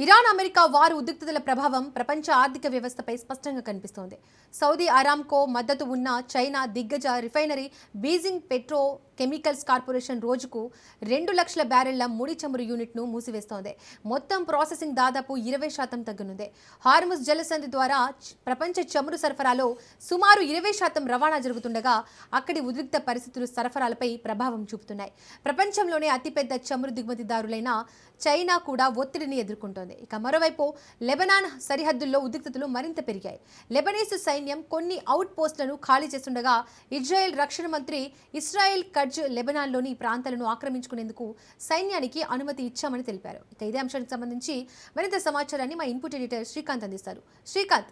Iran America వారు ఉద్రిక్తతల ప్రభావం ప్రపంచ ఆర్థిక వ్యవస్థపై స్పష్టంగా కనిపిస్తోంది. సౌదీ అరామ్కో మద్దతు ఉన్న చైనా దిగ్గజ refinery Beijing petro chemicals corporation రోజుకు 2 లక్షల బ్యారెళ్ల ముడి చమురు యూనిట్ను మూసివేస్తోంది. మొత్తం ప్రాసెసింగ్ దాదాపు 20% తగ్గనుంది. హార్ముజ్ జలసంధి ద్వారా ప్రపంచ చమురు సరఫరాలో సుమారు 20% రవాణా జరుగుతుండగా అక్కడి ఉద్రిక్త పరిస్థితులు సరఫరాలపై ప్రభావం చూపుతున్నాయి. ప్రపంచంలోనే అతిపెద్ద చమురు దిగుమతిదారులైన చైనా కూడా ఒత్తిడిని ఎదుర్కొంటోంది. ఇక మరోవైపు లెబనాన్ సరిహద్దుల్లో ఉద్రిక్తతలు మరింత పెరిగాయి. లెబనీస్ సైన్యం కొన్ని అవుట్ పోస్టులను ఖాళీ చేస్తుండగా ఇజ్రాయెల్ రక్షణ మంత్రి ఇస్రాయెల్ కడ్జ్ లెబనాన్లోని ప్రాంతాలను ఆక్రమించుకునేందుకు సైన్యానికి అనుమతి ఇచ్చామని తెలిపారు. ఇక ఇదే అంశానికి సంబంధించి మరింత సమాచారాన్ని మా ఇన్పుట్ ఎడిటర్ శ్రీకాంత్ అందిస్తారు. Srikanth.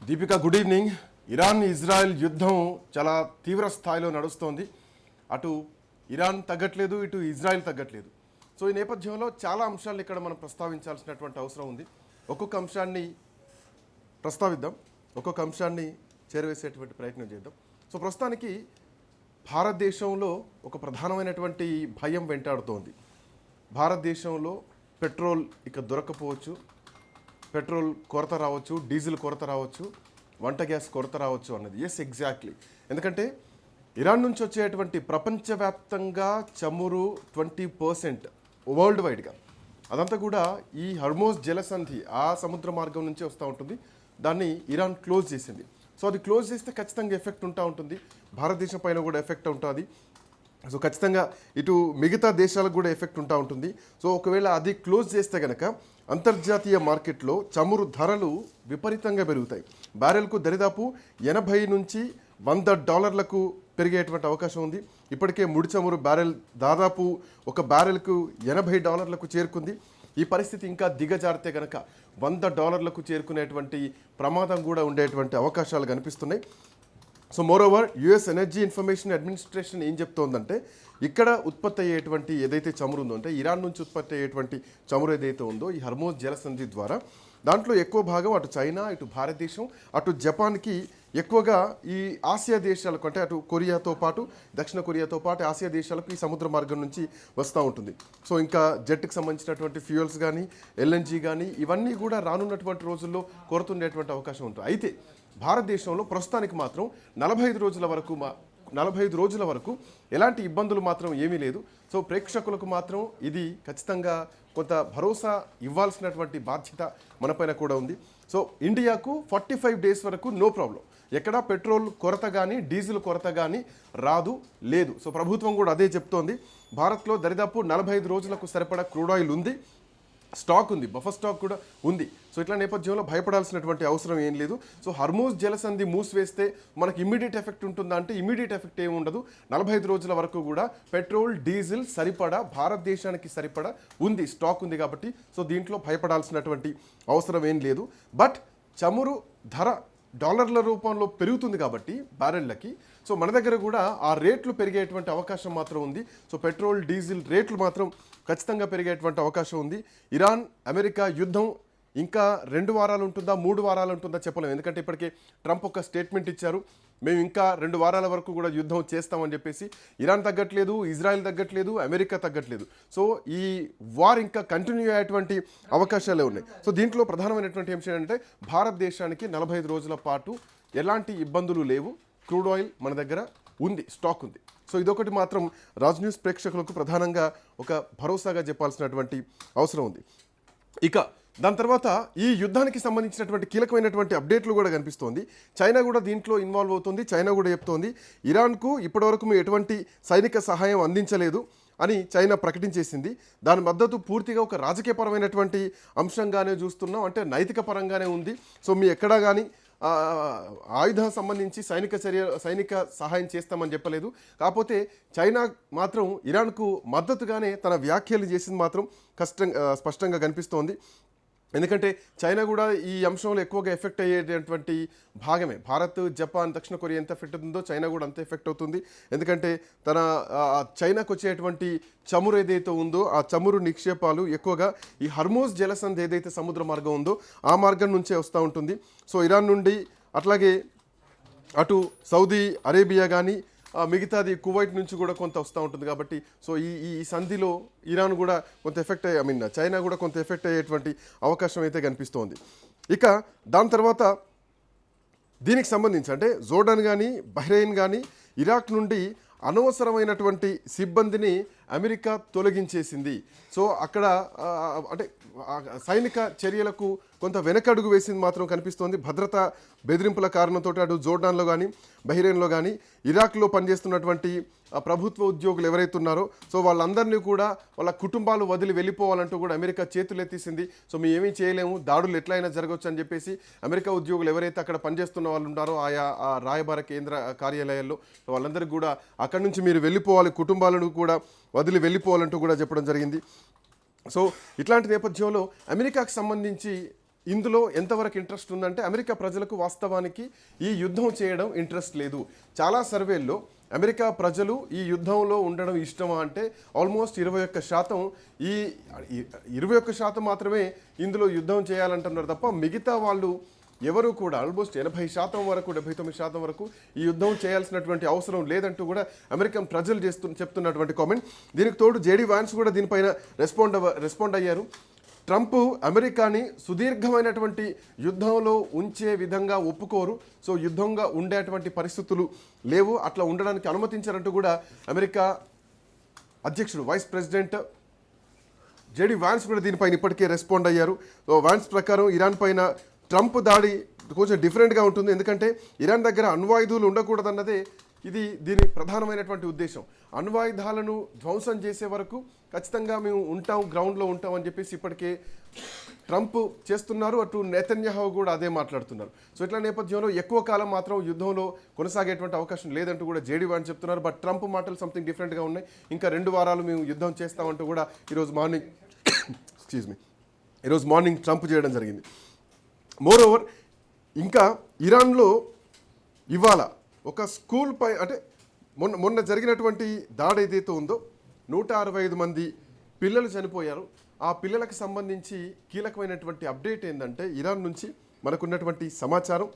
Deepika, good evening. Iran Israel యుద్ధం చాలా తీవ్ర స్థాయిలో నడుస్తోంది. అటు ఇరాన్ తగ్గట్లేదు, ఇటు ఇజ్రాయెల్ తగ్గట్లేదు. సో ఈ నేపథ్యంలో చాలా అంశాలను ఇక్కడ మనం ప్రస్తావించాల్సినటువంటి అవసరం ఉంది. ఒక్కొక్క అంశాన్ని ప్రస్తావిద్దాం, ఒక్కొక్క అంశాన్ని చేరవేసేటువంటి ప్రయత్నం చేద్దాం. సో ప్రస్తుతానికి భారతదేశంలో ఒక ప్రధానమైనటువంటి భయం వెంటాడుతోంది. భారతదేశంలో పెట్రోల్ ఇక దొరకపోవచ్చు, పెట్రోల్ కొరత రావచ్చు, డీజిల్ కొరత రావచ్చు, వంట గ్యాస్ కొరత రావచ్చు అన్నది. Yes, exactly. ఎందుకంటే ఇరాన్ నుంచి వచ్చేటువంటి ప్రపంచవ్యాప్తంగా చమురు 20% వరల్డ్ వైడ్గా అదంతా కూడా ఈ హర్మోజ్ జలసంధి ఆ సముద్ర మార్గం నుంచి వస్తూ ఉంటుంది. దాన్ని ఇరాన్ క్లోజ్ చేసింది. సో అది క్లోజ్ చేస్తే ఖచ్చితంగా ఎఫెక్ట్ ఉంటా ఉంటుంది, భారతదేశం పైన కూడా ఎఫెక్ట్ ఉంటుంది. సో ఖచ్చితంగా ఇటు మిగతా దేశాలకు కూడా ఎఫెక్ట్ ఉంటా ఉంటుంది. సో ఒకవేళ అది క్లోజ్ చేస్తే కనుక అంతర్జాతీయ మార్కెట్లో చమురు ధరలు విపరీతంగా పెరుగుతాయి. బ్యారెల్కు దరిదాపు 80 నుంచి $100 పెరిగేటువంటి అవకాశం ఉంది. ఇప్పటికే ముడి చమురు బ్యారెల్ దాదాపు ఒక బ్యారెల్కు $80 చేరుకుంది. ఈ పరిస్థితి ఇంకా దిగజారితే కనుక $100 చేరుకునేటువంటి ప్రమాదం కూడా ఉండేటువంటి అవకాశాలు కనిపిస్తున్నాయి. So moreover US energy information administration ఏం చెప్తోందంటే ఇక్కడ ఉత్పత్తి అయ్యేటువంటి ఏదైతే చమురు ఉందో, అంటే ఇరాన్ నుంచి ఉత్పత్తి అయ్యేటువంటి చమురు ఏదైతే ఉందో ఈ హర్మోజ్ జలసంధి ద్వారా దాంట్లో ఎక్కువ భాగం అటు చైనా, ఇటు భారతదేశం, అటు జపాన్కి ఎక్కువగా ఈ ఆసియా దేశాలకు, అంటే అటు కొరియాతో పాటు దక్షిణ కొరియాతో పాటు ఆసియా దేశాలకు ఈ సముద్ర మార్గం నుంచి వస్తూ ఉంటుంది. సో ఇంకా జెట్కి సంబంధించినటువంటి ఫ్యూయల్స్ కానీ, ఎల్ఎన్జీ కానీ ఇవన్నీ కూడా రానున్నటువంటి రోజుల్లో కొరతుండేటువంటి అవకాశం ఉంటుంది. అయితే భారతదేశంలో ప్రస్తుతానికి మాత్రం 45 రోజుల వరకు ఎలాంటి ఇబ్బందులు మాత్రం ఏమీ లేదు. సో ప్రేక్షకులకు మాత్రం ఇది ఖచ్చితంగా కొంత భరోసా ఇవ్వాల్సినటువంటి బాధ్యత మనపైన కూడా ఉంది. సో ఇండియాకు 45 డేస్ వరకు నో ప్రాబ్లం, ఎక్కడా పెట్రోల్ కొరత కానీ డీజిల్ కొరత కానీ లేదు. సో ప్రభుత్వం కూడా అదే చెప్తోంది. భారత్లో దరిదాపు 45 రోజులకు సరిపడా క్రూడ్ ఆయిల్ ఉంది, స్టాక్ ఉంది, బఫర్ స్టాక్ కూడా ఉంది. సో ఇట్లా నేపథ్యంలో భయపడాల్సినటువంటి అవసరం ఏం లేదు. సో హర్మోజ్ జలసంధి మూసివేస్తే మనకి ఇమ్మీడియట్ ఎఫెక్ట్ ఉంటుందా అంటే ఇమ్మీడియట్ ఎఫెక్ట్ ఏమి ఉండదు. 45 రోజుల వరకు కూడా పెట్రోల్ డీజిల్ సరిపడా భారతదేశానికి సరిపడా ఉంది, స్టాక్ ఉంది కాబట్టి సో దీంట్లో భయపడాల్సినటువంటి అవసరం ఏం లేదు. బట్ చమురు ధర డాలర్ల రూపంలో పెరుగుతుంది కాబట్టి బ్యారెళ్ళకి, సో మన దగ్గర కూడా ఆ రేట్లు పెరిగేటువంటి అవకాశం మాత్రం ఉంది. సో పెట్రోల్ డీజిల్ రేట్లు మాత్రం ఖచ్చితంగా పెరిగేటువంటి అవకాశం ఉంది. ఇరాన్ అమెరికా యుద్ధం ఇంకా 2 వారాలు ఉంటుందా 3 వారాలు ఉంటుందా చెప్పలేము. ఎందుకంటే ఇప్పటికే ట్రంప్ ఒక స్టేట్మెంట్ ఇచ్చారు, మేము ఇంకా 2 వారాల వరకు కూడా యుద్ధం చేస్తామని చెప్పేసి. ఇరాన్ తగ్గట్లేదు, ఇజ్రాయెల్ తగ్గట్లేదు, అమెరికా తగ్గట్లేదు. సో ఈ వార్ ఇంకా కంటిన్యూ అయ్యేటువంటి అవకాశాలే ఉన్నాయి. సో దీంట్లో ప్రధానమైనటువంటి అంశం ఏంటంటే భారతదేశానికి 45 రోజుల పాటు ఎలాంటి ఇబ్బందులు లేవు, క్రూడ్ ఆయిల్ మన దగ్గర ఉంది, స్టాక్ ఉంది. సో ఇదొకటి మాత్రం రాజ్ న్యూస్ ప్రేక్షకులకు ప్రధానంగా ఒక భరోసాగా చెప్పాల్సినటువంటి అవసరం ఉంది. ఇక దాని తర్వాత ఈ యుద్ధానికి సంబంధించినటువంటి కీలకమైనటువంటి అప్డేట్లు కూడా కనిపిస్తోంది. చైనా కూడా దీంట్లో ఇన్వాల్వ్ అవుతుంది. చైనా కూడా చెప్తోంది ఇరాన్కు ఇప్పటివరకు మేము ఎటువంటి సైనిక సహాయం అందించలేదు అని చైనా ప్రకటించేసింది. దాని మద్దతు పూర్తిగా ఒక రాజకీయపరమైనటువంటి అంశంగానే చూస్తున్నాం, అంటే నైతిక పరంగానే ఉంది. సో మీ ఎక్కడా కానీ ఆయుధం సంబంధించి సైనిక సహాయం చేస్తామని చెప్పలేదు. కాకపోతే చైనా మాత్రం ఇరాన్కు మద్దతుగానే తన వ్యాఖ్యలు చేసింది మాత్రం స్పష్టంగా కనిపిస్తోంది. ఎందుకంటే చైనా కూడా ఈ అంశంలో ఎక్కువగా ఎఫెక్ట్ అయ్యేటటువంటి భాగమే. భారత్, జపాన్, దక్షిణ కొరియా ఎంత ఎఫెక్ట్ అవుతుందో చైనా కూడా అంత ఎఫెక్ట్ అవుతుంది. ఎందుకంటే తన చైనాకు వచ్చేటువంటి చమురు ఏదైతే ఉందో ఆ చమురు నిక్షేపాలు ఎక్కువగా ఈ హర్మోజ్ జలసంధి ఏదైతే సముద్ర మార్గం ఉందో ఆ మార్గం నుంచే వస్తూ ఉంటుంది. సో ఇరాన్ నుండి అట్లాగే అటు సౌదీ అరేబియా కానీ మిగతాది కువైట్ నుంచి కూడా కొంత వస్తూ ఉంటుంది కాబట్టి సో ఈ ఈ సంధిలో ఇరాన్ కూడా కొంత ఎఫెక్ట్ అయ్యే చైనా కూడా కొంత ఎఫెక్ట్ అయ్యేటువంటి అవకాశం అయితే కనిపిస్తోంది. ఇక దాని తర్వాత దీనికి సంబంధించి అంటే జోర్డాన్ కానీ బహ్రెయిన్ కానీ ఇరాక్ నుండి అనవసరమైనటువంటి సిబ్బందిని అమెరికా తొలగించేసింది. సో అక్కడ అంటే సైనిక చర్యలకు కొంత వెనకడుగు వేసింది మాత్రం కనిపిస్తోంది. భద్రతా బెదిరింపుల కారణంతో అటు జోర్డాన్లో కానీ బహ్రెయిన్లో కానీ ఇరాక్లో పనిచేస్తున్నటువంటి ప్రభుత్వ ఉద్యోగులు ఎవరైతే ఉన్నారో సో వాళ్ళందరినీ కూడా వాళ్ళ కుటుంబాలు వదిలి వెళ్ళిపోవాలంటూ కూడా అమెరికా చేతులు ఎత్తేసింది. సో మేము ఏమీ చేయలేము, దాడులు ఎట్లయినా జరగవచ్చు అని చెప్పేసి అమెరికా ఉద్యోగులు ఎవరైతే అక్కడ పనిచేస్తున్న వాళ్ళు ఉన్నారో ఆయా రాయబార కేంద్ర కార్యాలయాల్లో వాళ్ళందరికీ కూడా అక్కడి నుంచి మీరు వెళ్ళిపోవాలి, కుటుంబాలను కూడా వదిలి వెళ్ళిపోవాలంటూ కూడా చెప్పడం జరిగింది. సో ఇట్లాంటి నేపథ్యంలో అమెరికాకు సంబంధించి ఇందులో ఎంతవరకు ఇంట్రెస్ట్ ఉందంటే అమెరికా ప్రజలకు వాస్తవానికి ఈ యుద్ధం చేయడం ఇంట్రెస్ట్ లేదు. చాలా సర్వేల్లో అమెరికా ప్రజలు ఈ యుద్ధంలో ఉండడం ఇష్టమా అంటే ఆల్మోస్ట్ 21%. ఈ 21% మాత్రమే ఇందులో యుద్ధం చేయాలంటున్నారు తప్ప మిగతా వాళ్ళు ఎవరు కూడా ఆల్మోస్ట్ 80% వరకు 79% వరకు ఈ యుద్ధం చేయాల్సినటువంటి అవసరం లేదంటూ కూడా అమెరికన్ ప్రజలు చెప్తున్నటువంటి కామెంట్. దీనికి తోడు జేడీ వాన్స్ కూడా దీనిపైన రెస్పాండ్ అయ్యారు. ట్రంప్ అమెరికాని సుదీర్ఘమైనటువంటి యుద్ధంలో ఉంచే విధంగా ఒప్పుకోరు, సో యుద్ధంగా ఉండేటువంటి పరిస్థితులు లేవు, అట్లా ఉండడానికి అనుమతించారంటూ కూడా అమెరికా అధ్యక్షుడు వైస్ ప్రెసిడెంట్ జేడీ వాన్స్ కూడా దీనిపైన ఇప్పటికే రెస్పాండ్ అయ్యారు. సో వాన్స్ ప్రకారం ఇరాన్ పైన ట్రంప్ దాడి కొంచెం డిఫరెంట్గా ఉంటుంది, ఎందుకంటే ఇరాన్ దగ్గర అణ్వాయుధాలు ఉండకూడదన్నదే దీని ప్రధానమైనటువంటి ఉద్దేశం. అణ్వాయుధాలను ధ్వంసం చేసే వరకు ఖచ్చితంగా మేము ఉంటాం, గ్రౌండ్లో ఉంటాం అని చెప్పేసి ఇప్పటికే ట్రంప్ చేస్తున్నారు. అటు నెతన్యాహు కూడా అదే మాట్లాడుతున్నారు. సో ఇట్లా నేపథ్యంలో ఎక్కువ కాలం మాత్రం యుద్ధంలో కొనసాగేటువంటి అవకాశం లేదంటూ కూడా జేడీ వాన్స్ చెప్తున్నారు. బట్ ట్రంప్ మాటలు సంథింగ్ డిఫరెంట్గా ఉన్నాయి. ఇంకా 2 వారాలు మేము యుద్ధం చేస్తామంటూ కూడా ఈరోజు మార్నింగ్ ట్రంప్ చేయడం జరిగింది. మోరోవర్ ఇంకా ఇరాన్లో ఇవాళ ఒక స్కూల్ పై అంటే మొన్న జరిగినటువంటి దాడి ఏదైతే ఉందో 165 మంది పిల్లలు చనిపోయారు. ఆ పిల్లలకు సంబంధించి కీలకమైనటువంటి అప్డేట్ ఏంటంటే ఇరాన్ నుంచి మనకున్నటువంటి సమాచారం,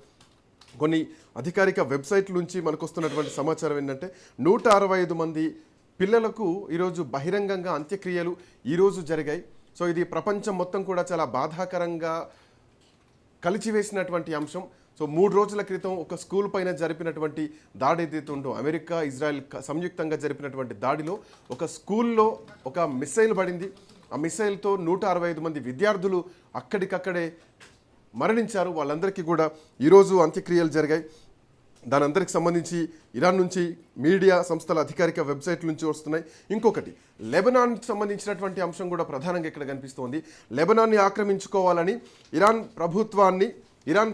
కొన్ని అధికారిక వెబ్సైట్ల నుంచి మనకు వస్తున్నటువంటి సమాచారం ఏంటంటే 165 మంది పిల్లలకు ఈరోజు బహిరంగంగా అంత్యక్రియలు ఈరోజు జరిగాయి. సో ఇది ప్రపంచం మొత్తం కూడా చాలా బాధాకరంగా కలిచివేసినటువంటి అంశం. సో 3 రోజుల క్రితం ఒక స్కూల్ పైన జరిపినటువంటి దాడి ఏదైతే ఉందో అమెరికా ఇజ్రాయెల్ సంయుక్తంగా జరిపినటువంటి దాడిలో ఒక స్కూల్లో ఒక మిసైల్ పడింది. ఆ మిసైల్తో 165 మంది విద్యార్థులు అక్కడికక్కడే మరణించారు. వాళ్ళందరికీ కూడా ఈరోజు అంత్యక్రియలు జరిగాయి. దాని అందరికి సంబంధించి ఇరాన్ నుంచి మీడియా సంస్థల అధికారిక వెబ్సైట్ల నుంచి వస్తున్నాయి. ఇంకొకటి లెబనాన్కి సంబంధించినటువంటి అంశం కూడా ప్రధానంగా ఇక్కడ కనిపిస్తోంది. లెబనాన్ని ఆక్రమించుకోవాలని ఇరాన్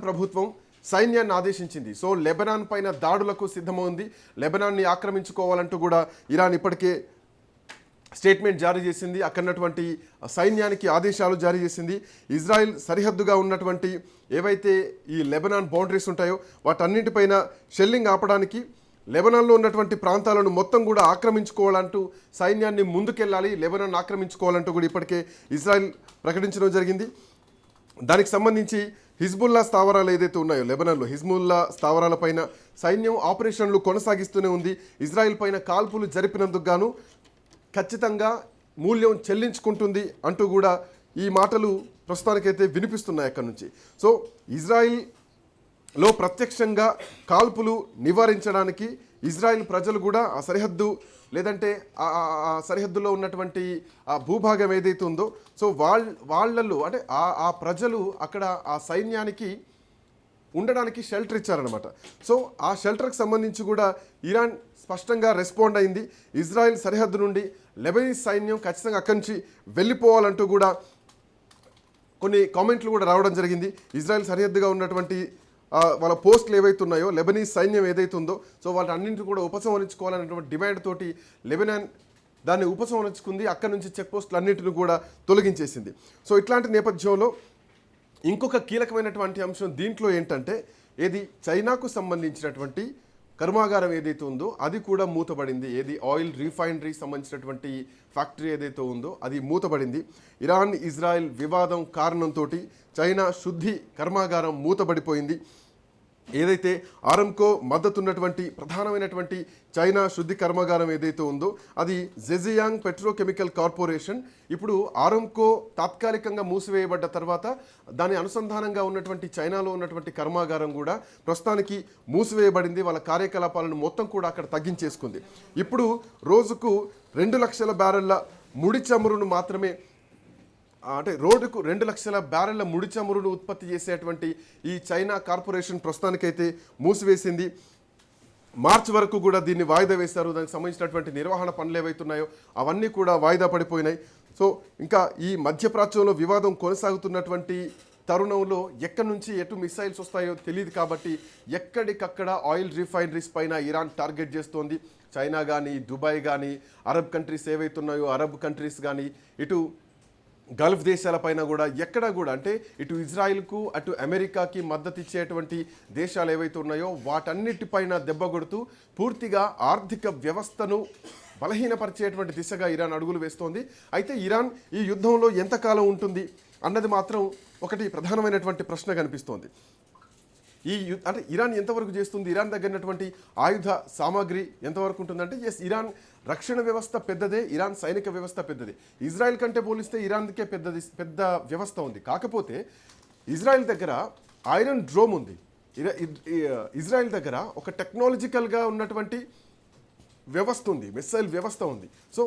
ప్రభుత్వం సైన్యాన్ని ఆదేశించింది. సో లెబనాన్ పైన దాడులకు సిద్ధమైంది. లెబనాన్ని ఆక్రమించుకోవాలంటూ కూడా ఇరాన్ ఇప్పటికే స్టేట్మెంట్ జారీ చేసింది. అక్కడున్నటువంటి సైన్యానికి ఆదేశాలు జారీ చేసింది. ఇజ్రాయెల్ సరిహద్దుగా ఉన్నటువంటి ఏవైతే ఈ లెబనాన్ బౌండరీస్ ఉంటాయో వాటన్నింటిపైన షెల్లింగ్ ఆపడానికి లెబనాన్లో ఉన్నటువంటి ప్రాంతాలను మొత్తం కూడా ఆక్రమించుకోవాలంటూ సైన్యాన్ని ముందుకెళ్ళాలి, లెబనాన్ ఆక్రమించుకోవాలంటూ కూడా ఇప్పటికే ఇజ్రాయెల్ ప్రకటించడం జరిగింది. దానికి సంబంధించి హిజ్బుల్లా స్థావరాలు ఏదైతే ఉన్నాయో లెబనాన్లో హిజ్బుల్లా స్థావరాలపైన సైన్యం ఆపరేషన్లు కొనసాగిస్తూనే ఉంది. ఇజ్రాయెల్ పైన కాల్పులు జరిపినందుకు గాను ఖచ్చితంగా మూల్యం చెల్లించుకుంటుంది అంటూ కూడా ఈ మాటలు ప్రస్తుతానికైతే వినిపిస్తున్నాయి అక్కడి నుంచి. సో ఇజ్రాయిల్లో ప్రత్యక్షంగా కాల్పులు నివారించడానికి ఇజ్రాయిల్ ప్రజలు కూడా ఆ సరిహద్దు లేదంటే ఆ సరిహద్దులో ఉన్నటువంటి ఆ భూభాగం ఏదైతే ఉందో సో వాళ్ళల్లో అంటే ఆ ప్రజలు అక్కడ ఆ సైన్యానికి ఉండడానికి షెల్టర్ ఇచ్చారనమాట. సో ఆ షెల్టర్కి సంబంధించి కూడా ఇరాన్ స్పష్టంగా రెస్పాండ్ అయింది. ఇజ్రాయెల్ సరిహద్దు నుండి లెబనీస్ సైన్యం ఖచ్చితంగా అక్కడి నుంచి వెళ్ళిపోవాలంటూ కూడా కొన్ని కామెంట్లు కూడా రావడం జరిగింది. ఇజ్రాయెల్ సరిహద్దుగా ఉన్నటువంటి వాళ్ళ పోస్టులు ఏవైతే ఉన్నాయో లెబనీస్ సైన్యం ఏదైతే ఉందో సో వాటన్నింటినీ కూడా ఉపసంహరించుకోవాలనేటువంటి డిమాండ్ తోటి లెబనాన్ దాన్ని ఉపసంహరించుకుంది. అక్కడి నుంచి చెక్ పోస్టులు అన్నింటిని కూడా తొలగించేసింది. సో ఇట్లాంటి నేపథ్యంలో ఇంకొక కీలకమైనటువంటి అంశం దీంట్లో ఏంటంటే ఏది చైనాకు సంబంధించినటువంటి కర్మాగారం ఏదైతే ఉందో అది కూడా మూతబడింది. ఏది ఆయిల్ రీఫైనరీ సంబంధించినటువంటి ఫ్యాక్టరీ ఏదైతే ఉందో అది మూతబడింది. ఇరాన్ ఇజ్రాయెల్ వివాదం కారణంతో చైనా శుద్ధి కర్మాగారం మూతబడిపోయింది. ఏదైతే ఆరంకో మద్దతున్నటువంటి ప్రధానమైనటువంటి చైనా శుద్ధి కర్మాగారం ఏదైతే ఉందో అది జెజియాంగ్ పెట్రోకెమికల్ కార్పొరేషన్. ఇప్పుడు ఆరంకో తాత్కాలికంగా మూసివేయబడ్డ తర్వాత దాని అనుసంధానంగా ఉన్నటువంటి చైనాలో ఉన్నటువంటి కర్మాగారం కూడా ప్రస్తుతానికి మూసివేయబడింది. వాళ్ళ కార్యకలాపాలను మొత్తం కూడా అక్కడ తగ్గించేసుకుంది. ఇప్పుడు రోజుకు 2 లక్షల బ్యారెళ్ల ముడి చమురును మాత్రమే, అంటే రోడ్డుకు 2 లక్షల బ్యారెళ్ల ముడి చమురును ఉత్పత్తి చేసేటువంటి ఈ చైనా కార్పొరేషన్ ప్రస్తుతానికైతే మూసివేసింది. మార్చి వరకు కూడా దీన్ని వాయిదా వేశారు. దానికి సంబంధించినటువంటి నిర్వహణ పనులు ఏవైతున్నాయో అవన్నీ కూడా వాయిదా పడిపోయినాయి. సో ఇంకా ఈ మధ్యప్రాచ్యంలో వివాదం కొనసాగుతున్నటువంటి తరుణంలో ఎక్కడి నుంచి ఎటు మిసైల్స్ వస్తాయో తెలియదు కాబట్టి ఎక్కడికక్కడ ఆయిల్ రిఫైనరీస్ పైన ఇరాన్ టార్గెట్ చేస్తోంది. చైనా కానీ, దుబాయ్ కానీ, అరబ్ కంట్రీస్ ఏవైతున్నాయో అరబ్ కంట్రీస్ కానీ, ఇటు గల్ఫ్ దేశాలపైన కూడా ఎక్కడ కూడా, అంటే ఇటు ఇజ్రాయిల్కు అటు అమెరికాకి మద్దతు ఇచ్చేటువంటి దేశాలు ఏవైతే ఉన్నాయో వాటన్నిటిపైన దెబ్బ కొడుతూ పూర్తిగా ఆర్థిక వ్యవస్థను బలహీనపరిచేటువంటి దిశగా ఇరాన్ అడుగులు వేస్తోంది. అయితే ఇరాన్ ఈ యుద్ధంలో ఎంతకాలం ఉంటుంది అన్నది మాత్రం ఒకటి ప్రధానమైనటువంటి ప్రశ్న కనిపిస్తోంది. అంటే ఇరాన్ ఎంతవరకు చేస్తుంది, ఇరాన్ దగ్గరటువంటి ఆయుధ సామాగ్రి ఎంతవరకు ఉంటుందంటే ఎస్, ఇరాన్ రక్షణ వ్యవస్థ పెద్దదే, ఇరాన్ సైనిక వ్యవస్థ పెద్దదే. ఇజ్రాయెల్ కంటే పోలిస్తే ఇరాన్కే పెద్ద వ్యవస్థ ఉంది. కాకపోతే ఇజ్రాయెల్ దగ్గర ఐరన్ డ్రోమ్ ఉంది. ఇజ్రాయెల్ దగ్గర ఒక టెక్నాలజికల్గా ఉన్నటువంటి వ్యవస్థ ఉంది, మిస్సైల్ వ్యవస్థ ఉంది. సో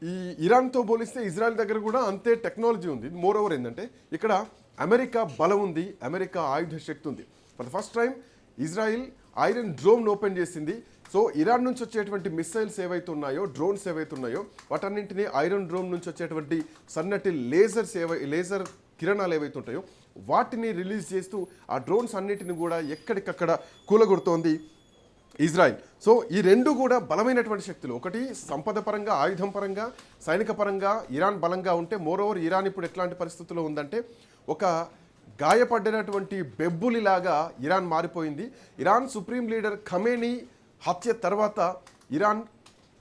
ఈ ఇరాన్తో పోలిస్తే ఇజ్రాయెల్ దగ్గర కూడా అంతే టెక్నాలజీ ఉంది. మోర్ ఓవర్ ఏంటంటే ఇక్కడ అమెరికా బలం ఉంది, అమెరికా ఆయుధ శక్తి ఉంది. For the first time Israel iron డ్రోమ్ను ఓపెన్ చేసింది. సో ఇరాన్ నుంచి వచ్చేటువంటి మిస్సైల్స్ ఏవైతే ఉన్నాయో, డ్రోన్స్ ఏవైతే ఉన్నాయో వాటన్నింటినీ ఐరన్ డ్రోమ్ నుంచి వచ్చేటువంటి సన్నటి లేజర్ కిరణాలు ఏవైతే ఉంటాయో వాటిని రిలీజ్ చేస్తూ ఆ డ్రోన్స్ అన్నిటిని కూడా ఎక్కడికక్కడ కూలగొడుతోంది ఇజ్రాయిల్. సో ఈ రెండు కూడా బలమైనటువంటి శక్తులు. ఒకటి సంపద పరంగా, ఆయుధం పరంగా, సైనిక పరంగా ఇరాన్ బలంగా ఉంటే, మోర్ ఓవర్ ఇరాన్ ఇప్పుడు ఎట్లాంటి పరిస్థితుల్లో ఉందంటే ఒక గాయపడినటువంటి బెబ్బులిలాగా ఇరాన్ మారిపోయింది. ఇరాన్ సుప్రీం లీడర్ ఖమేనీ హత్య తర్వాత ఇరాన్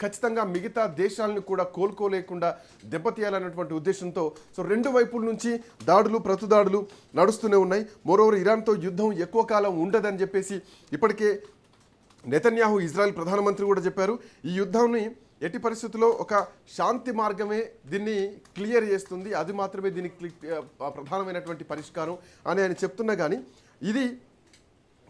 ఖచ్చితంగా మిగతా దేశాలను కూడా కోలుకోలేకుండా దెబ్బతీయాలన్నటువంటి ఉద్దేశంతో సో రెండు వైపుల నుంచి దాడులు ప్రతిదాడులు నడుస్తూనే ఉన్నాయి. మోరోవర్ ఇరాన్తో యుద్ధం ఎక్కువ కాలం ఉండదని చెప్పేసి ఇప్పటికే నెతన్యాహు ఇజ్రాయెల్ ప్రధానమంత్రి కూడా చెప్పారు. ఈ యుద్ధాన్ని ఎట్టి పరిస్థితుల్లో ఒక శాంతి మార్గమే దీన్ని క్లియర్ చేస్తుంది, అది మాత్రమే దీనికి ప్రధానమైనటువంటి పరిష్కారం అని ఆయన చెప్తున్నా కానీ ఇది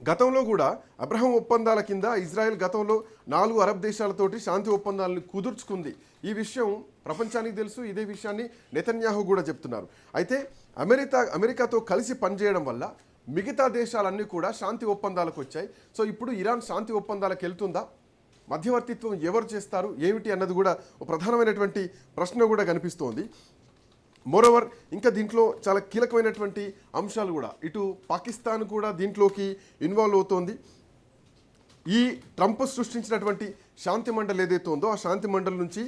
గతంలో కూడా అబ్రహం ఒప్పందాల కింద ఇజ్రాయెల్ గతంలో 4 అరబ్ దేశాలతోటి శాంతి ఒప్పందాలను కుదుర్చుకుంది. ఈ విషయం ప్రపంచానికి తెలుసు. ఇదే విషయాన్ని నెతన్యాహు కూడా చెప్తున్నారు. అయితే అమెరికాతో కలిసి పనిచేయడం వల్ల మిగతా దేశాలన్నీ కూడా శాంతి ఒప్పందాలకు వచ్చాయి. సో ఇప్పుడు ఇరాన్ శాంతి ఒప్పందాలకు వెళ్తుందా, మధ్యవర్తిత్వం ఎవరు చేస్తారు ఏమిటి అన్నది కూడా ఒక ప్రధానమైనటువంటి ప్రశ్న కూడా కనిపిస్తోంది. మోరోవర్ ఇంకా దీంట్లో చాలా కీలకమైనటువంటి అంశాలు కూడా, ఇటు పాకిస్తాన్ కూడా దీంట్లోకి ఇన్వాల్వ్ అవుతోంది. ఈ ట్రంప్ సృష్టించినటువంటి శాంతి మండలి ఏదైతే ఉందో ఆ శాంతి మండలి నుంచి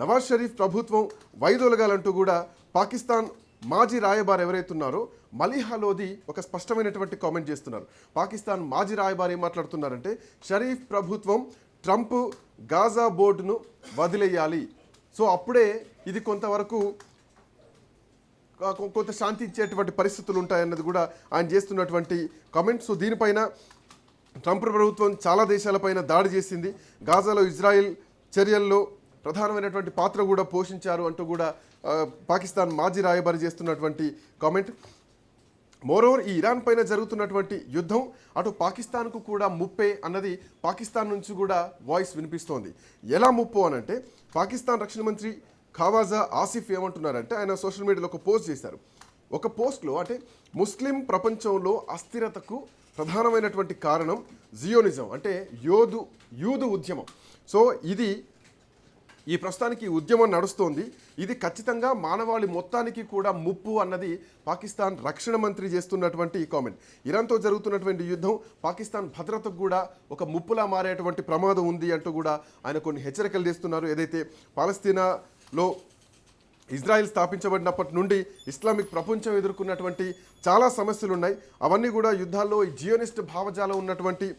నవాజ్ షరీఫ్ ప్రభుత్వం వైదొలగాలంటూ కూడా పాకిస్తాన్ మాజీ రాయబారి ఎవరైతే ఉన్నారో మలీహా లోధి ఒక స్పష్టమైనటువంటి కామెంట్ చేస్తున్నారు. పాకిస్తాన్ మాజీ రాయబారి ఏం మాట్లాడుతున్నారంటే షరీఫ్ ప్రభుత్వం ట్రంప్ గాజా బోర్డును వదిలేయాలి, సో అప్పుడే ఇది కొంతవరకు కొంత శాంతి ఇచ్చేటువంటి పరిస్థితులు ఉంటాయన్నది కూడా ఆయన చేస్తున్నటువంటి కామెంట్. సో దీనిపైన ట్రంప్ ప్రభుత్వం చాలా దేశాలపైన దాడి చేసింది, గాజాలో ఇజ్రాయెల్ చర్యల్లో ప్రధానమైనటువంటి పాత్ర కూడా పోషించారు అంటూ కూడా పాకిస్తాన్ మాజీ రాయబారి చేస్తున్నటువంటి కామెంట్. మోరోవర్ ఈ ఇరాన్ పైన జరుగుతున్నటువంటి యుద్ధం అటు పాకిస్తాన్కు కూడా ముప్పే అన్నది పాకిస్తాన్ నుంచి కూడా వాయిస్ వినిపిస్తోంది. ఎలా ముప్పు అనంటే పాకిస్తాన్ రక్షణ మంత్రి ఖవాజా ఆసిఫ్ ఏమంటున్నారంటే ఆయన సోషల్ మీడియాలో ఒక పోస్ట్ చేశారు. ఒక పోస్ట్లో అంటే ముస్లిం ప్రపంచంలో అస్థిరతకు ప్రధానమైనటువంటి కారణం జియోనిజం అంటే యూదు ఉద్యమం. సో ఇది ఈ ప్రస్తుతానికి ఉద్యమం నడుస్తోంది, ఇది ఖచ్చితంగా మానవాళి మొత్తానికి కూడా ముప్పు అన్నది పాకిస్తాన్ రక్షణ మంత్రి చేస్తున్నటువంటి ఈ కామెంట్. ఇరాన్తో జరుగుతున్నటువంటి యుద్ధం పాకిస్తాన్ భద్రతకు కూడా ఒక ముప్పులా మారేటువంటి ప్రమాదం ఉంది అంటూ కూడా ఆయన కొన్ని హెచ్చరికలు చేస్తున్నారు. ఏదైతే పాలస్తీనాలో ఇజ్రాయెల్ స్థాపించబడినప్పటి నుండి ఇస్లామిక్ ప్రపంచం ఎదుర్కొన్నటువంటి చాలా సమస్యలు ఉన్నాయి, అవన్నీ కూడా యుద్ధాల్లో ఈ జియోనిస్ట్ భావజాలం ఉన్నటువంటి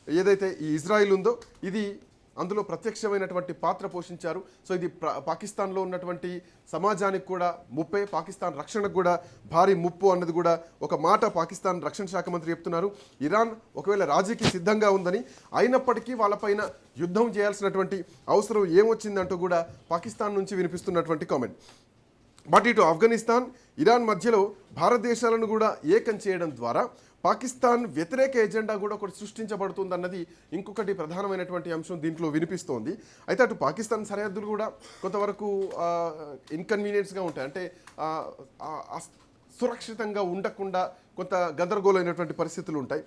ఏదైతే ఈ ఇజ్రాయిల్ ఉందో ఇది అందులో ప్రత్యక్షమైనటువంటి పాత్ర పోషించారు. సో ఇది పాకిస్తాన్లో ఉన్నటువంటి సమాజానికి కూడా ముప్పే, పాకిస్తాన్ రక్షణకు కూడా భారీ ముప్పు అన్నది కూడా ఒక మాట పాకిస్తాన్ రక్షణ శాఖ మంత్రి చెప్తున్నారు. ఇరాన్ ఒకవేళ రాజీకి సిద్ధంగా ఉందని, అయినప్పటికీ వాళ్ళపైన యుద్ధం చేయాల్సినటువంటి అవసరం ఏమొచ్చిందంటూ కూడా పాకిస్తాన్ నుంచి వినిపిస్తున్నటువంటి కామెంట్. బట్ ఇటు ఆఫ్ఘనిస్తాన్, ఇరాన్ మధ్యలో భారతదేశాలను కూడా ఏకం చేయడం ద్వారా పాకిస్తాన్ వ్యతిరేక ఎజెండా కూడా ఒకటి సృష్టించబడుతుందన్నది ఇంకొకటి ప్రధానమైనటువంటి అంశం దీంట్లో వినిపిస్తోంది. అయితే అటు పాకిస్తాన్ సరిహద్దులు కూడా కొంతవరకు ఇన్కన్వీనియన్స్గా ఉంటాయి. అంటే సురక్షితంగా ఉండకుండా కొంత గందరగోళమైనటువంటి పరిస్థితులు ఉంటాయి.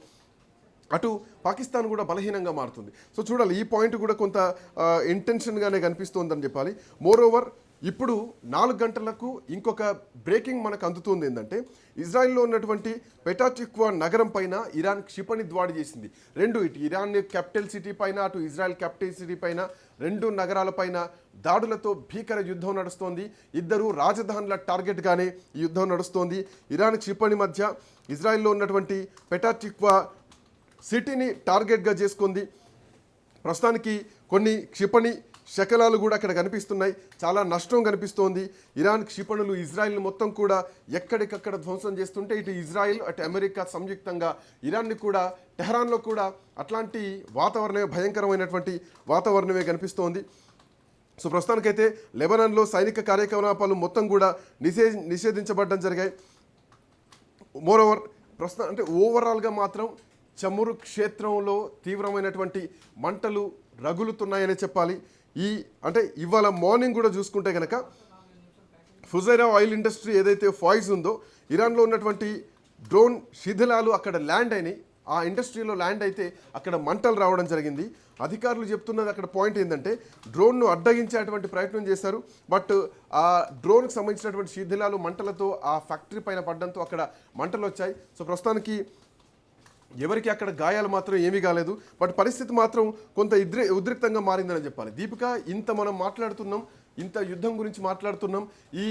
అటు పాకిస్తాన్ కూడా బలహీనంగా మారుతుంది. సో చూడాలి, ఈ పాయింట్ కూడా కొంత ఇంటెన్షన్గానే కనిపిస్తోందని చెప్పాలి. మోరోవర్ ఇప్పుడు 4 గంటలకు ఇంకొక బ్రేకింగ్ మనకు అందుతుంది. ఏంటంటే ఇజ్రాయెల్లో ఉన్నటువంటి పెటాటిక్వా నగరం పైన ఇరాన్ క్షిపణి దాడి చేసింది. ఇటు ఇరాన్ క్యాపిటల్ సిటీ పైన, అటు ఇజ్రాయెల్ క్యాపిటల్ సిటీ పైన, 2 నగరాలపైన దాడులతో భీకర యుద్ధం నడుస్తోంది. ఇద్దరు రాజధానుల టార్గెట్గానే ఈ యుద్ధం నడుస్తోంది. ఇరాన్ క్షిపణి మధ్య ఇజ్రాయెల్లో ఉన్నటువంటి పెటాటిక్వా సిటీని టార్గెట్గా చేసుకుంది. ప్రస్తుతానికి కొన్ని క్షిపణి శకలాలు కూడా అక్కడ కనిపిస్తున్నాయి. చాలా నష్టం కనిపిస్తోంది. ఇరాన్ క్షిపణులు ఇజ్రాయెల్ని మొత్తం కూడా ఎక్కడికక్కడ ధ్వంసం చేస్తుంటే ఇటు ఇజ్రాయెల్ అటు అమెరికా సంయుక్తంగా ఇరాన్ని కూడా టెహరాన్లో కూడా అట్లాంటి వాతావరణమే, భయంకరమైనటువంటి వాతావరణమే కనిపిస్తోంది. సో ప్రస్తుతానికైతే లెబనాన్లో సైనిక కార్యకలాపాలు మొత్తం కూడా నిషేధించబడడం జరిగాయి. మోరోవర్ ప్రస్తుతం అంటే ఓవరాల్గా మాత్రం చమురు క్షేత్రంలో తీవ్రమైనటువంటి మంటలు రగులుతున్నాయని చెప్పాలి. అంటే ఇవాళ మార్నింగ్ కూడా చూసుకుంటే కనుక ఫుజైరా ఆయిల్ ఇండస్ట్రీ ఏదైతే ఫాయిజ్ ఉందో, ఇరాన్లో ఉన్నటువంటి డ్రోన్ శిథిలాలు అక్కడ ల్యాండ్ అయినాయి. ఆ ఇండస్ట్రీలో ల్యాండ్ అయితే అక్కడ మంటలు రావడం జరిగింది. అధికారులు చెప్తున్నది అక్కడ పాయింట్ ఏంటంటే డ్రోన్ను అడ్డగించేటువంటి ప్రయత్నం చేశారు. బట్ ఆ డ్రోన్కి సంబంధించినటువంటి శిథిలాలు మంటలతో ఆ ఫ్యాక్టరీ పైన పడడంతో అక్కడ మంటలు వచ్చాయి. సో ప్రస్తుతానికి ఎవరికి అక్కడ గాయాలు మాత్రం ఏమీ కాలేదు. బట్ పరిస్థితి మాత్రం కొంత ఉద్రిక్తంగా మారిందని చెప్పాలి. దీపిక, ఇంత మనం మాట్లాడుతున్నాం, ఇంత యుద్ధం గురించి మాట్లాడుతున్నాం. ఈ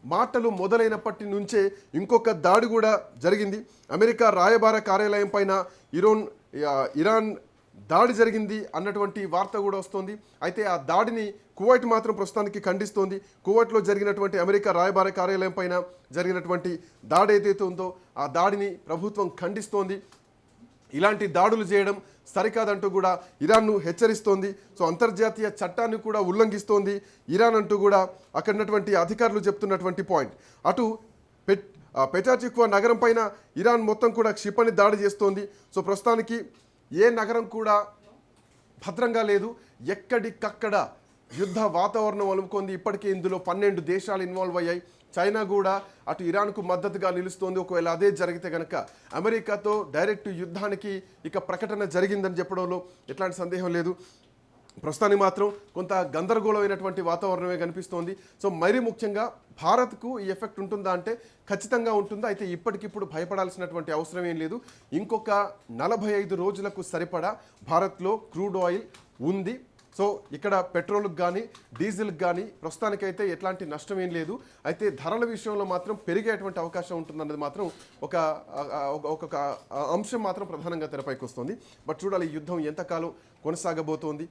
మాటలు మొదలైనప్పటి నుంచే ఇంకొక దాడి కూడా జరిగింది. అమెరికా రాయబార కార్యాలయం పైన ఇరాన్ దాడి జరిగింది అన్నటువంటి వార్త కూడా వస్తోంది. అయితే ఆ దాడిని కువైట్ మాత్రం ప్రస్తుతానికి ఖండిస్తోంది. కువైట్లో జరిగినటువంటి అమెరికా రాయబార కార్యాలయం పైన జరిగినటువంటి దాడి ఏదైతే ఉందో ఆ దాడిని ప్రభుత్వం ఖండిస్తోంది. ఇలాంటి దాడులు చేయడం సరికాదంటూ కూడా ఇరాన్ను హెచ్చరిస్తోంది. సో అంతర్జాతీయ చట్టాన్ని కూడా ఉల్లంఘిస్తోంది ఇరాన్ అంటూ కూడా అక్కడ ఉన్నటువంటి అధికారులు చెప్తున్నటువంటి పాయింట్. అటు పెటాటిక్వా నగరం పైన ఇరాన్ మొత్తం కూడా క్షిపణి దాడి చేస్తోంది. సో ప్రస్తుతానికి ఏ నగరం కూడా భద్రంగా లేదు. ఎక్కడికక్కడ యుద్ధ వాతావరణం అలుముకుంది. ఇప్పటికే ఇందులో 12 దేశాలు ఇన్వాల్వ్ అయ్యాయి. చైనా కూడా అటు ఇరాన్కు మద్దతుగా నిలుస్తోంది. ఒకవేళ అదే జరిగితే కనుక అమెరికాతో డైరెక్ట్ యుద్ధానికి ఇక ప్రకటన జరిగిందని చెప్పడంలో ఎట్లాంటి సందేహం లేదు. ప్రస్తుతానికి మాత్రం కొంత గందరగోళమైనటువంటి వాతావరణమే కనిపిస్తోంది. సో మరీ ముఖ్యంగా భారత్కు ఈ ఎఫెక్ట్ ఉంటుందా అంటే ఖచ్చితంగా ఉంటుందా. అయితే ఇప్పటికిప్పుడు భయపడాల్సినటువంటి అవసరం ఏం లేదు. ఇంకొక 45 రోజులకు సరిపడా భారత్లో క్రూడ్ ఆయిల్ ఉంది. సో ఇక్కడ పెట్రోల్కి కానీ డీజిల్కి కానీ ప్రస్తుతానికైతే ఎట్లాంటి నష్టం ఏం లేదు. అయితే ధరల విషయంలో మాత్రం పెరిగేటువంటి అవకాశం ఉంటుందన్నది మాత్రం ఒక అంశం మాత్రం ప్రధానంగా తెరపైకి వస్తుంది. బట్ చూడాలి, ఈ యుద్ధం ఎంతకాలం కొనసాగబోతోంది,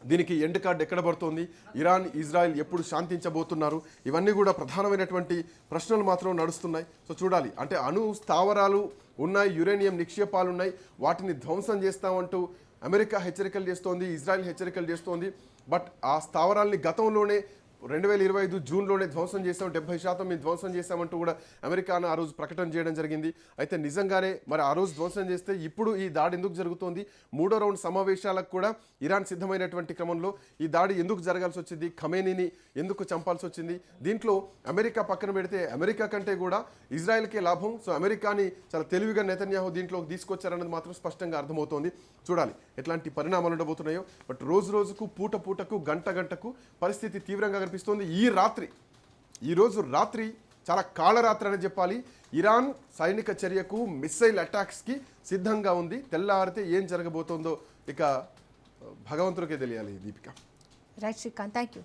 దీనికి ఎండ్ కార్డ్ ఎక్కడ పడుతోంది, ఇరాన్ ఇజ్రాయెల్ ఎప్పుడు శాంతించబోతున్నారు, ఇవన్నీ కూడా ప్రధానమైనటువంటి ప్రశ్నలు మాత్రం నడుస్తున్నాయి. సో చూడాలి, అంటే అణు స్థావరాలు ఉన్నాయి, యురేనియం నిక్షేపాలు ఉన్నాయి, వాటిని ధ్వంసం చేస్తామంటూ అమెరికా హెచ్చరికలు చేస్తోంది, ఇజ్రాయెల్ హెచ్చరికలు చేస్తోంది. బట్ ఆ స్థావరాల్ని గతంలోనే 2025 జూన్లోనే ధ్వంసం చేసాం, 70% మేము ధ్వంసం చేశామంటూ కూడా అమెరికాను ఆ రోజు ప్రకటన చేయడం జరిగింది. అయితే నిజంగానే మరి ఆ రోజు ధ్వంసం చేస్తే ఇప్పుడు ఈ దాడి ఎందుకు జరుగుతోంది? 3వ రౌండ్ సమావేశాలకు కూడా ఇరాన్ సిద్ధమైనటువంటి క్రమంలో ఈ దాడి ఎందుకు జరగాల్సి వచ్చింది? ఖమేనీని ఎందుకు చంపాల్సి వచ్చింది? దీంట్లో అమెరికా పక్కన పెడితే అమెరికా కంటే కూడా ఇజ్రాయెల్కే లాభం. సో అమెరికాని చాలా తెలివిగా నెతన్యాహు దీంట్లోకి తీసుకొచ్చారన్నది మాత్రం స్పష్టంగా అర్థమవుతోంది. చూడాలి ఎట్లాంటి పరిణామాలు ఉండబోతున్నాయో. బట్ రోజు రోజుకు పూట పూటకు గంట గంటకు పరిస్థితి తీవ్రంగా కనిపిస్తోంది. ఈరోజు రాత్రి చాలా కాళరాత్రి అని చెప్పాలి. ఇరాన్ సైనిక చర్యకు, మిస్సైల్ అటాక్స్కి సిద్ధంగా ఉంది. తెల్లారితే ఏం జరగబోతోందో ఇక భగవంతుడికే తెలియాలి. Deepika. Right Srikanth, thank you.